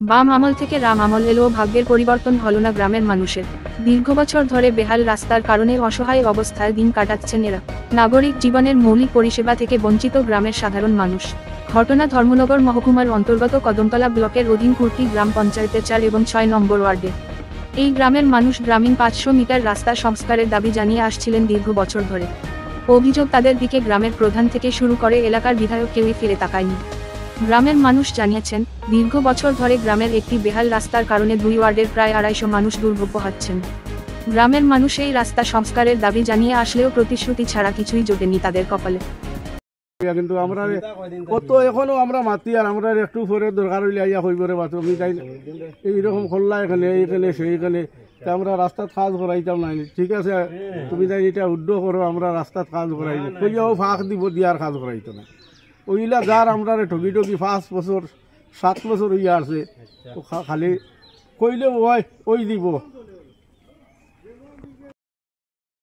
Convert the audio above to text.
বাম আমল থেকে রাম আমল এলেও ভাগ্যের পরিবর্তন হলো না গ্রামের মানুষের। দীর্ঘ বছর ধরে বেহাল রাস্তার কারণে অসহায় অবস্থায় দিন কাটাচ্ছেন এরা। নাগরিক জীবনের মৌলিক পরিষেবা থেকে বঞ্চিত গ্রামের সাধারণ মানুষ। ঘটনা ধর্মনগর মহকুমার অন্তর্গত কদমতলা ব্লকের অধীন কুর্তি গ্রাম পঞ্চায়েতের 4 এবং 6 নম্বর ওয়ার্ডে। এই গ্রামের মানুষ গ্রামীণ 500 মিটার রাস্তা সংস্কারের দাবি জানিয়ে আসছিলেন দীর্ঘ বছর ধরে। অভিযোগ তাদের দিকে গ্রামের প্রধান থেকে শুরু করে এলাকার বিধায়ক কেউই ফিরে তাকায়নি। গ্রামের মানুষ জানিয়েছেন, দীর্ঘ বছর ধরে গ্রামের একটি বেহাল রাস্তার কারণে 2 ওয়ার্ডের প্রায় 250 মানুষ দুর্ভোগ পোহাচ্ছেন। গ্রামের মানুষ এই রাস্তা সংস্কারের দাবি জানিয়ে আসলেও প্রতিশ্রুতি ছাড়া কিছুই জোটেনি তাদের কপালে। কিন্তু আমরা কত এখনো আমরা মাতি আর আমরা একটু পরে দরকার হইলে আইয়া হইব রে বাথরুম তাই এইরকম খোল্লা এখানে এইখানে সেইখানে আমরা রাস্তাত কাজ করাইতাম নাই। ঠিক আছে, তুমি তাই এটা উদ্যোগ করো, আমরা রাস্তাত কাজ করাই কইয়াও ফাঁক দিব দিয়ার কাজ করাইতো না। ওইলা যার আমরা ঠকি ঠকি 5 বছর 7 বছর হইয়া আছে খালি কইলে ওই দিব